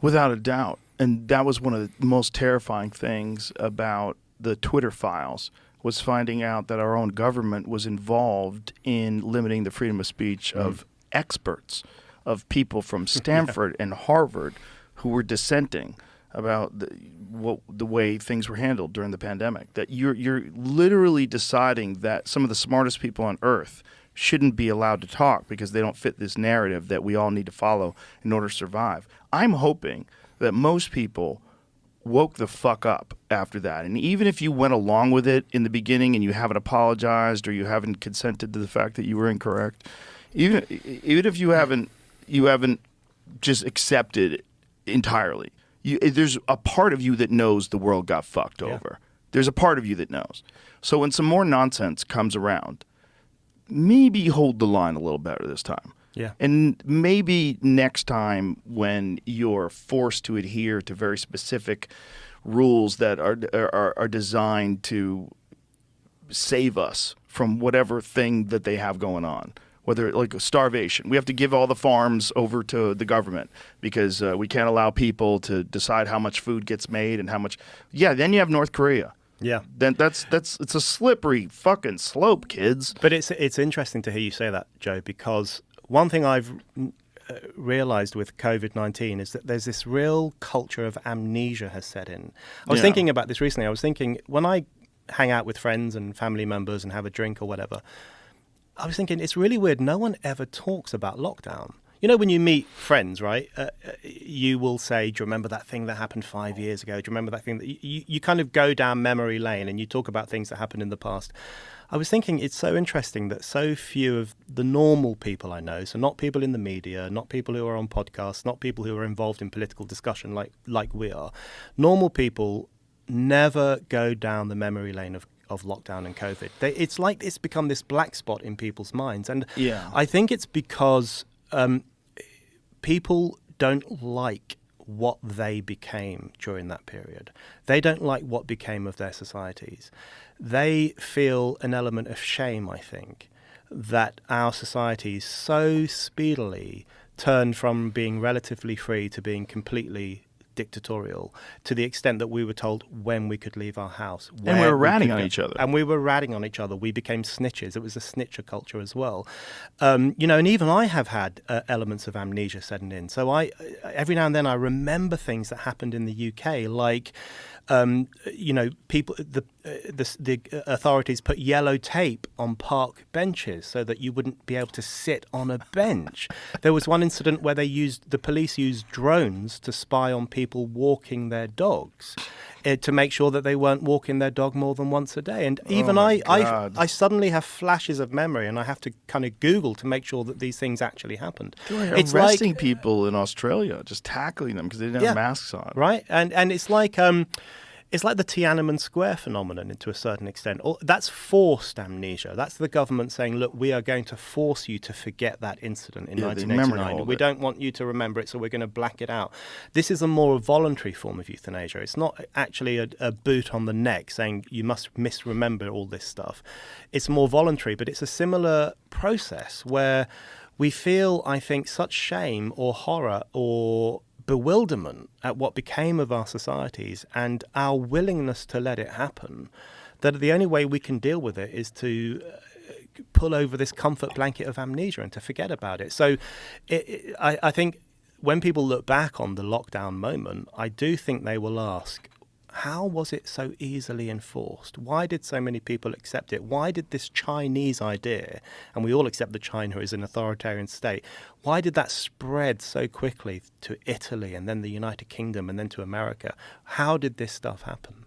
Without a doubt. And that was one of the most terrifying things about the Twitter files, was finding out that our own government was involved in limiting the freedom of speech of experts, of people from Stanford and Harvard who were dissenting about the way things were handled during the pandemic. That you're literally deciding that some of the smartest people on earth shouldn't be allowed to talk because they don't fit this narrative that we all need to follow in order to survive. I'm hoping that most people woke the fuck up after that. And even if you went along with it in the beginning and you haven't apologized or you haven't consented to the fact that you were incorrect, even if you haven't just accepted it entirely, there's a part of you that knows the world got fucked over. There's a part of you that knows. So when some more nonsense comes around, maybe hold the line a little better this time. Yeah. And maybe next time when you're forced to adhere to very specific rules that are designed to save us from whatever thing that they have going on, whether like starvation. We have to give all the farms over to the government because we can't allow people to decide how much food gets made and how much. Yeah, then you have North Korea. Yeah, then it's a slippery fucking slope, kids. But it's interesting to hear you say that, Joe, because one thing I've realized with COVID-19 is that there's this real culture of amnesia has set in. I was thinking about this recently. I was thinking when I hang out with friends and family members and have a drink or whatever, I was thinking it's really weird. No one ever talks about lockdown. You know, when you meet friends, right, you will say, do you remember that thing that happened 5 years ago? Do you remember that thing that you kind of go down memory lane and you talk about things that happened in the past? I was thinking it's so interesting that so few of the normal people I know, so not people in the media, not people who are on podcasts, not people who are involved in political discussion like we are, normal people never go down the memory lane of lockdown and COVID. It's like it's become this black spot in people's minds. And I think it's because people don't like what they became during that period. They don't like what became of their societies. They feel an element of shame, I think, that our societies so speedily turned from being relatively free to being completely dictatorial, to the extent that we were told when we could leave our house. And we were ratting on each other. And we were ratting on each other. We became snitches. It was a snitcher culture as well. And even I have had elements of amnesia setting in. So every now and then I remember things that happened in the UK, like people, the authorities put yellow tape on park benches so that you wouldn't be able to sit on a bench. There was one incident where the police used drones to spy on people walking their dogs to make sure that they weren't walking their dog more than once a day. And even I suddenly have flashes of memory, and I have to kind of Google to make sure that these things actually happened. It's arresting people in Australia, just tackling them because they didn't have masks on. Right, and it's like the Tiananmen Square phenomenon to a certain extent. That's forced amnesia. That's the government saying, look, we are going to force you to forget that incident in 1989. We don't want you to remember it, so we're going to black it out. This is a more voluntary form of euthanasia. It's not actually a boot on the neck saying you must misremember all this stuff. It's more voluntary, but it's a similar process where we feel, I think, such shame or horror or bewilderment at what became of our societies and our willingness to let it happen, that the only way we can deal with it is to pull over this comfort blanket of amnesia and to forget about it. So I think when people look back on the lockdown moment, I do think they will ask, how was it so easily enforced? Why did so many people accept it? Why did this Chinese idea, and we all accept that China is an authoritarian state, why did that spread so quickly to Italy and then the United Kingdom and then to America? How did this stuff happen?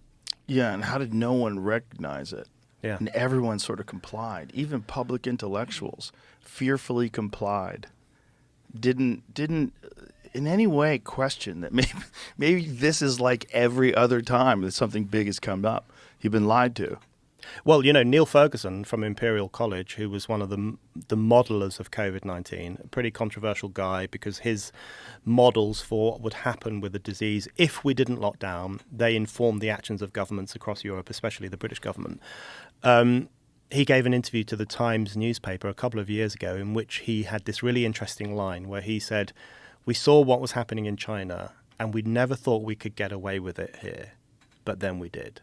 Yeah, and how did no one recognize it? Yeah. And everyone sort of complied. Even public intellectuals fearfully complied. Didn't in any way question that maybe this is like every other time that something big has come up. You've been lied to. Well, Neil Ferguson from Imperial College, who was one of the modelers of COVID-19, a pretty controversial guy because his models for what would happen with the disease if we didn't lock down, they informed the actions of governments across Europe, especially the British government. He gave an interview to the Times newspaper a couple of years ago in which he had this really interesting line where he said, we saw what was happening in China and we never thought we could get away with it here, but then we did.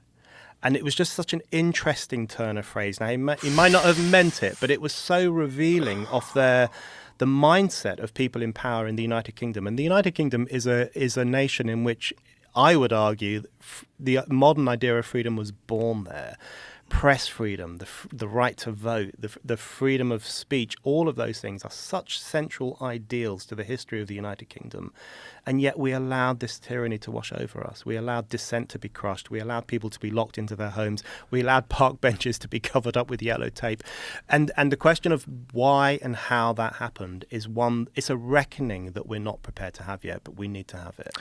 And it was just such an interesting turn of phrase. Now, he might not have meant it, but it was so revealing of the mindset of people in power in the United Kingdom. And the United Kingdom is a nation in which I would argue the modern idea of freedom was born there. Press freedom, the right to vote, the freedom of speech, all of those things are such central ideals to the history of the United Kingdom. And yet we allowed this tyranny to wash over us. We allowed dissent to be crushed. We allowed people to be locked into their homes. We allowed park benches to be covered up with yellow tape. And the question of why and how that happened is it's a reckoning that we're not prepared to have yet, but we need to have it.